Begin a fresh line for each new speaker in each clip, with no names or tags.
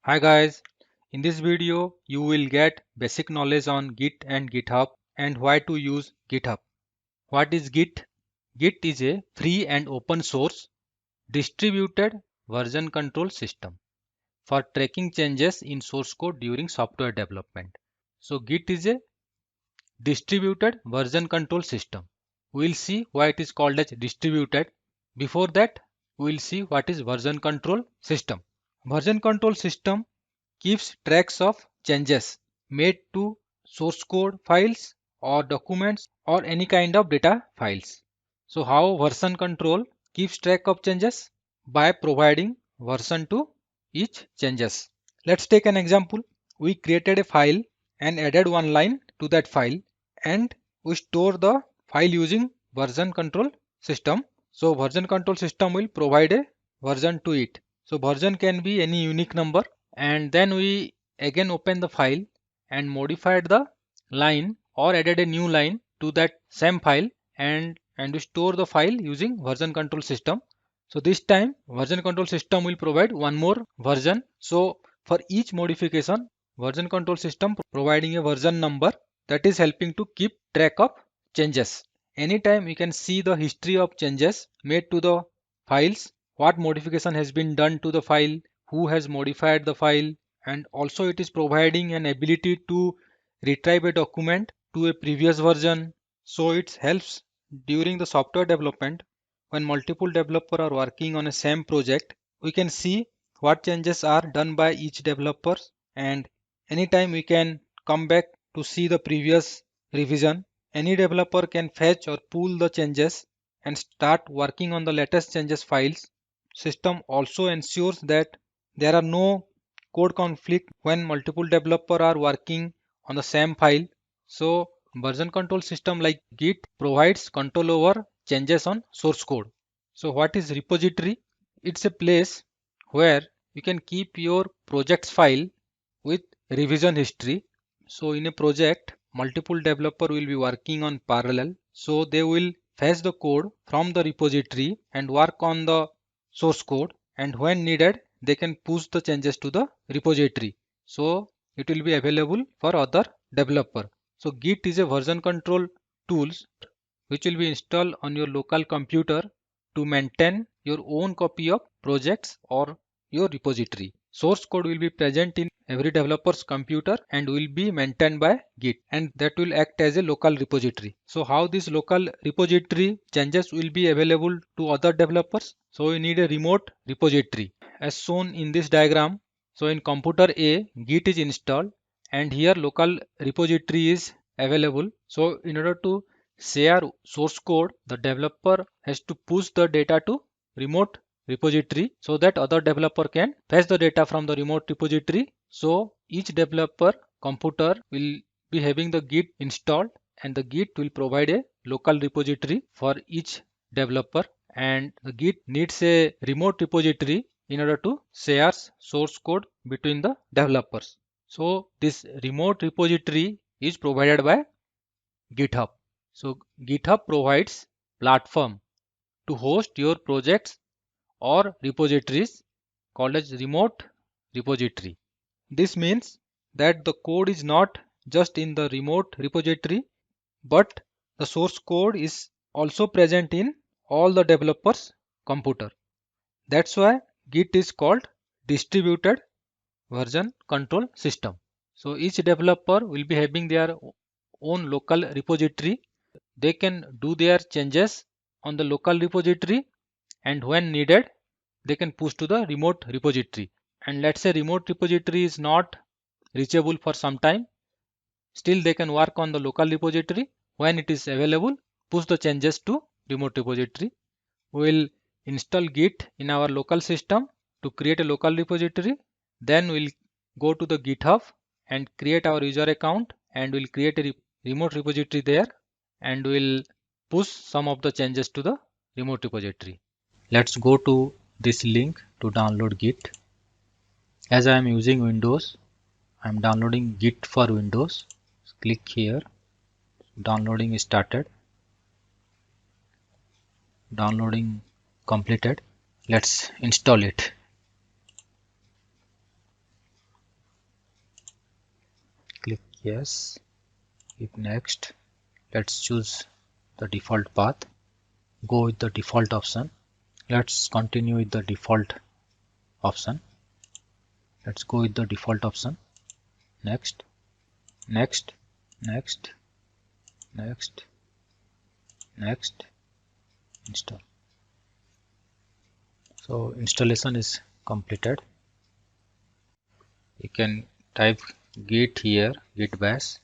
Hi guys, in this video you will get basic knowledge on Git and GitHub and why to use GitHub. What is Git? Git is a free and open source distributed version control system for tracking changes in source code during software development. So Git is a distributed version control system. We will see why it is called as distributed. Before that, we will see what is version control system. Version control system keeps tracks of changes made to source code files or documents or any kind of data files. So how version control keeps track of changes? By providing version to each changes. Let's take an example. We created a file and added one line to that file and we store the file using version control system. So version control system will provide a version to it. So version can be any unique number, and then we again open the file and modified the line or added a new line to that same file and we store the file using version control system. So this time version control system will provide one more version. So for each modification, version control system providing a version number that is helping to keep track of changes. Anytime you can see the history of changes made to the files, what modification has been done to the file, who has modified the file, and also it is providing an ability to retrieve a document to a previous version. So it helps during the software development. When multiple developers are working on a same project, we can see what changes are done by each developer, and anytime we can come back to see the previous revision. Any developer can fetch or pull the changes and start working on the latest changes files. System also ensures that there are no code conflict when multiple developers are working on the same file. So version control system like Git provides control over changes on source code. So what is repository? It's a place where you can keep your project's file with revision history. So in a project, multiple developer will be working on parallel. So they will fetch the code from the repository and work on the source code, and when needed they can push the changes to the repository. So it will be available for other developer. So Git is a version control tools which will be installed on your local computer to maintain your own copy of projects or your repository. Source code will be present in every developer's computer and will be maintained by Git, and that will act as a local repository. So how this local repository changes will be available to other developers? So you need a remote repository as shown in this diagram. So in computer A, Git is installed and here local repository is available. So in order to share source code, the developer has to push the data to remote repository so that other developer can fetch the data from the remote repository. So each developer computer will be having the Git installed, and the Git will provide a local repository for each developer, and the Git needs a remote repository in order to share source code between the developers. So this remote repository is provided by GitHub. So GitHub provides platform to host your projects or repositories called as remote repository. This means that the code is not just in the remote repository, but the source code is also present in all the developers' computer. That's why Git is called distributed version control system. So each developer will be having their own local repository. They can do their changes on the local repository, and when needed they can push to the remote repository. And let's say remote repository is not reachable for some time, still they can work on the local repository. When it is available, push the changes to remote repository. We will install Git in our local system to create a local repository. Then we'll go to the GitHub and create our user account, and we'll create a remote repository there, and we'll push some of the changes to the remote repository. Let's go to this link to download Git. As I am using Windows, I am downloading Git for Windows. Click here. Downloading is started. Downloading completed. Let's install it. Yes. If next, let's choose the default path. Go with the default option. Let's continue with the default option. Let's go with the default option. Next, next, next, next, next, install. So installation is completed. You can type git here, git bash,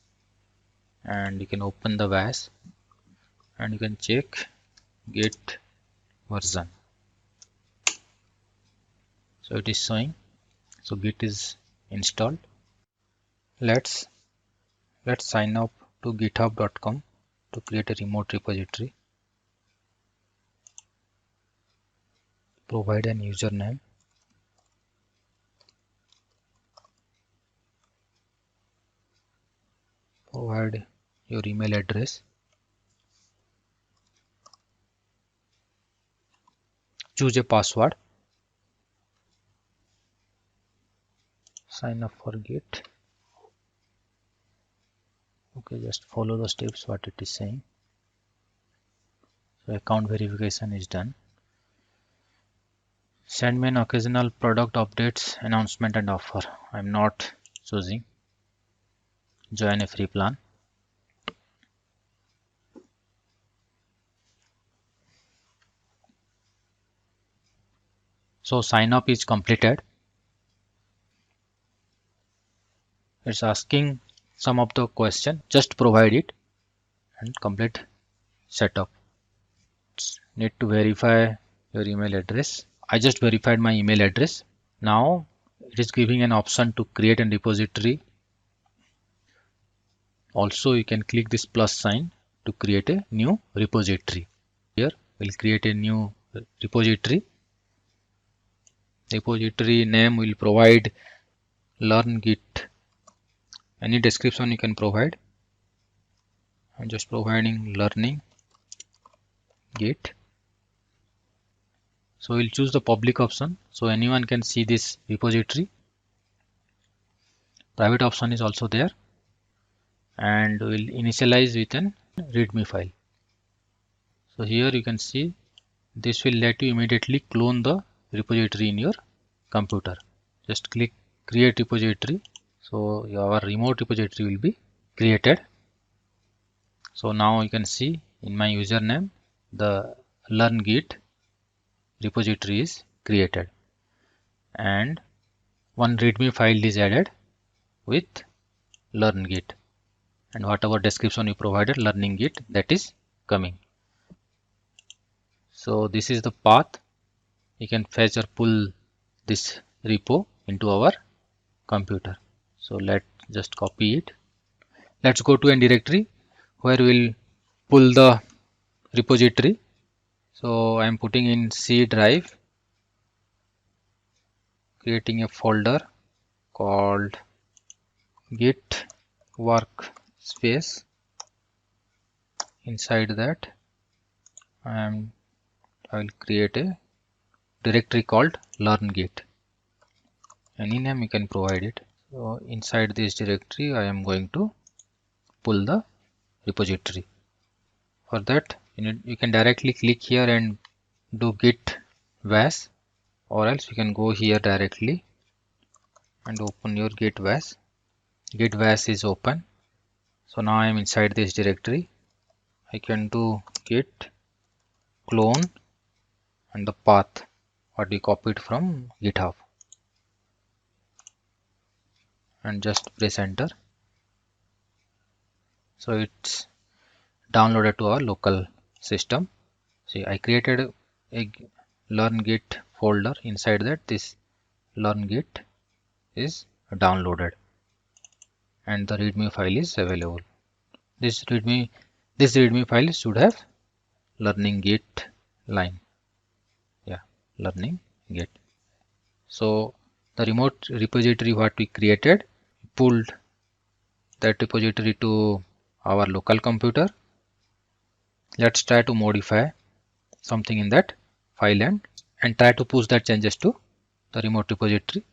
and you can open the bash and you can check git version. So it is showing. So git is installed. Let's sign up to github.com to create a remote repository. Provide an username. Provide your email address. Choose a password. Sign up for Git. Okay, just follow the steps what it is saying. So account verification is done. Send me an occasional product updates, announcement and offer. I'm not choosing. Join a free plan. So sign up is completed. It's asking some of the question. Just provide it and complete setup. Need to verify your email address. I just verified my email address. Now it is giving an option to create a repository. Also you can click this plus sign to create a new repository. Here we'll create a new repository. Repository name will provide learn git. Any description you can provide. I'm just providing learning git. So we'll choose the public option so anyone can see this repository. Private option is also there, and we'll initialize with an readme file. So here you can see this will let you immediately clone the repository in your computer. Just click create repository. So your remote repository will be created. So now you can see in my username the learn git repository is created and one readme file is added with learn git, and whatever description you provided learning git, that is coming. So this is the path. You can fetch or pull this repo into our computer. So let's just copy it. Let's go to a directory where we'll pull the repository. So I'm putting in C drive, creating a folder called git workspace. Inside that I will create a directory called learn git. Any name you can provide it. So inside this directory I am going to pull the repository. For that you can directly click here and do git bash, or else you can go here directly and open your git bash. Git bash is open. So now I am inside this directory. I can do git clone and the path what we copied from GitHub and just press enter. So it's downloaded to our local system. See, I created a learn git folder. Inside that this learn git is downloaded and the readme file is available. This readme file should have learning git line. Yeah, learning git. So the remote repository what we created, pulled that repository to our local computer. Let's try to modify something in that file and try to push that changes to the remote repository.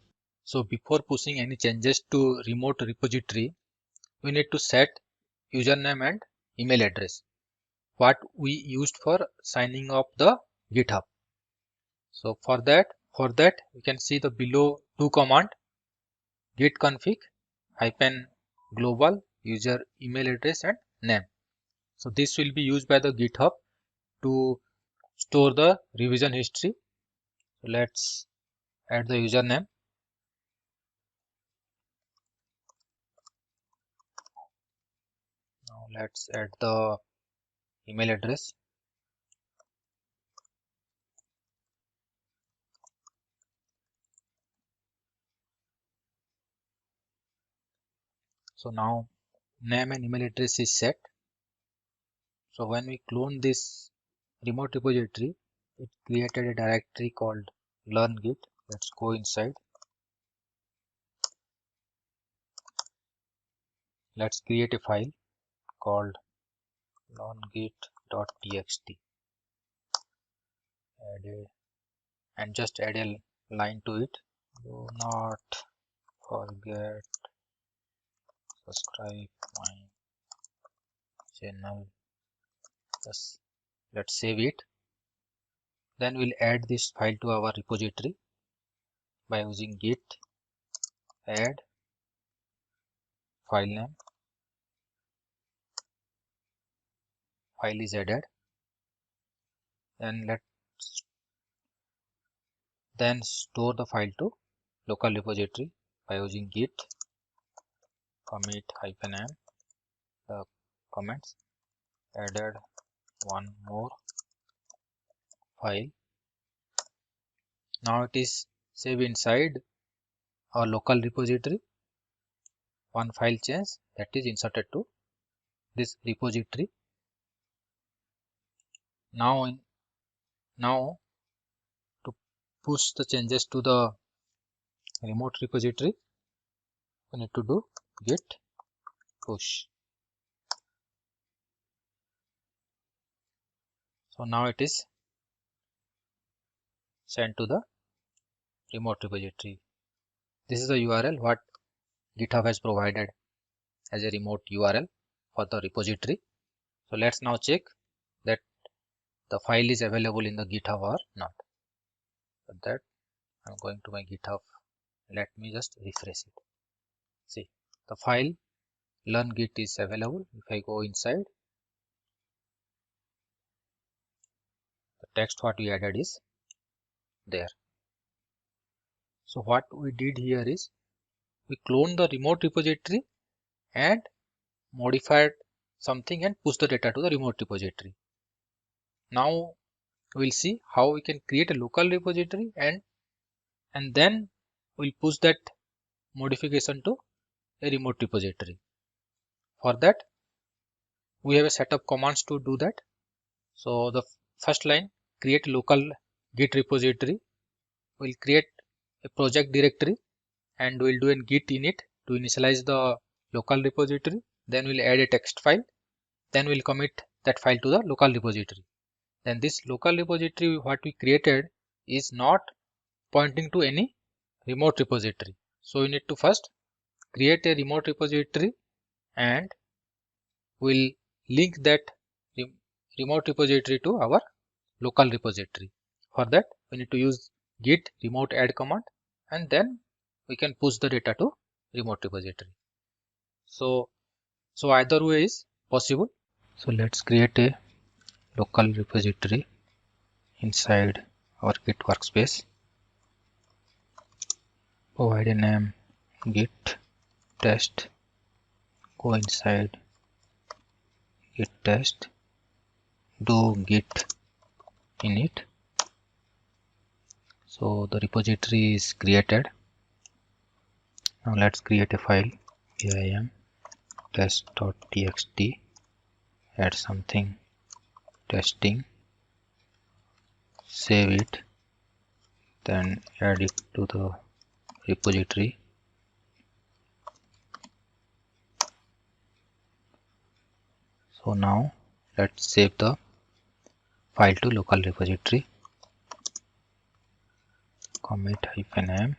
So before pushing any changes to remote repository, we need to set username and email address, what we used for signing up the GitHub. So for that we can see the below two command, git config -global user email address and name. So this will be used by the GitHub to store the revision history. So let's add the username. Now let's add the email address. So now name and email address is set. So when we clone this remote repository, it created a directory called learn git. Let's go inside. Let's create a file called learngit.txt. And just add a line to it. Do not forget subscribe my channel. Let's save it. Then we'll add this file to our repository by using git add file name. File is added. And then store the file to local repository by using git commit -m. The comments added one more file. Now it is saved inside our local repository. One file change that is inserted to this repository. Now to push the changes to the remote repository, we need to do git push. So now it is sent to the remote repository. This is the URL what GitHub has provided as a remote URL for the repository. So let's now check that the file is available in the GitHub or not. For that I'm going to my GitHub. Let me just refresh it. See, the file learn git is available. If I go inside, the text what we added is there. So what we did here is we cloned the remote repository and modified something and push the data to the remote repository. Now we'll see how we can create a local repository and then we'll push that modification to a remote repository. For that we have a set of commands to do that. So the first line, create local git repository. We'll create a project directory and we'll do a git init to initialize the local repository. Then we'll add a text file. Then we'll commit that file to the local repository. Then this local repository what we created is not pointing to any remote repository. So we need to first create a remote repository and we'll link that remote repository to our local repository. For that we need to use git remote add command and then we can push the data to remote repository. So either way is possible. So let's create a local repository inside our git workspace. Provide a name git test. Go inside git test. Do git init. So the repository is created. Now let's create a file vim test.txt. Add something testing. Save it. Then add it to the repository. So now let's save the file to local repository. Commit -m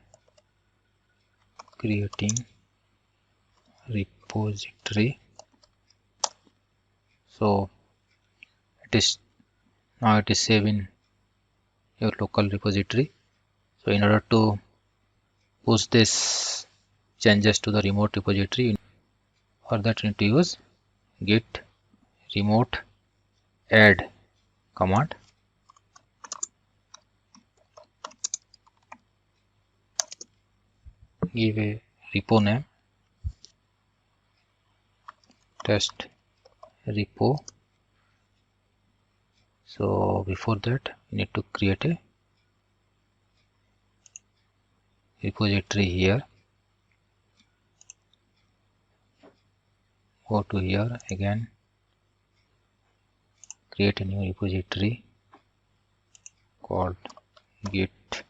creating repository. So it is now it is saved in your local repository. So in order to push this changes to the remote repository, for that you need to use git remote add command. Give a repo name, test repo. So before that you need to create a repository here. Go to here again, create a new repository called git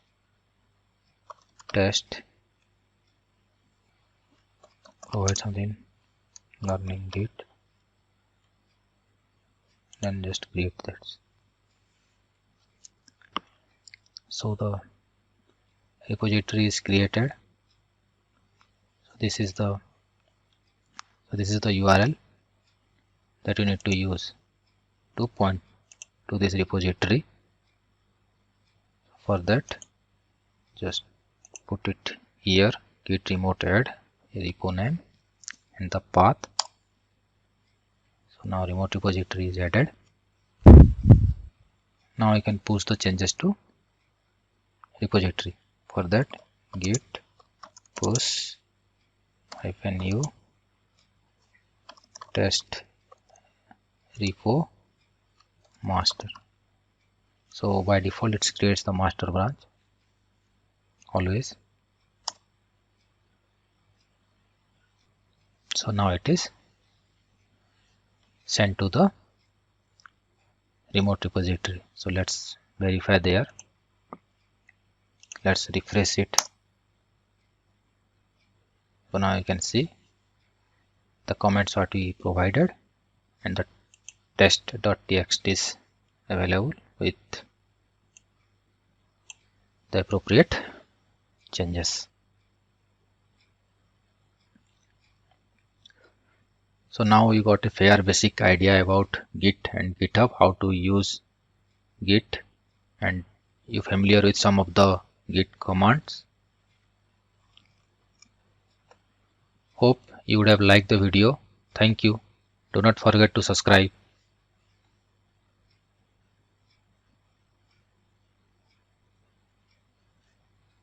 test, provide something learning git, then just create that. So the repository is created. So this is the URL that you need to use to point to this repository. For that, just put it here, git remote add repo name and the path. So now remote repository is added. Now I can push the changes to repository. For that, git push -u test repo master. So by default it creates the master branch always. So now it is sent to the remote repository. So let's verify there. Let's refresh it. So now you can see the comments what we provided and the test.txt is available with the appropriate changes. So now you got a fair basic idea about Git and GitHub, how to use Git, and you're familiar with some of the Git commands. Hope you would have liked the video. Thank you. Do not forget to subscribe.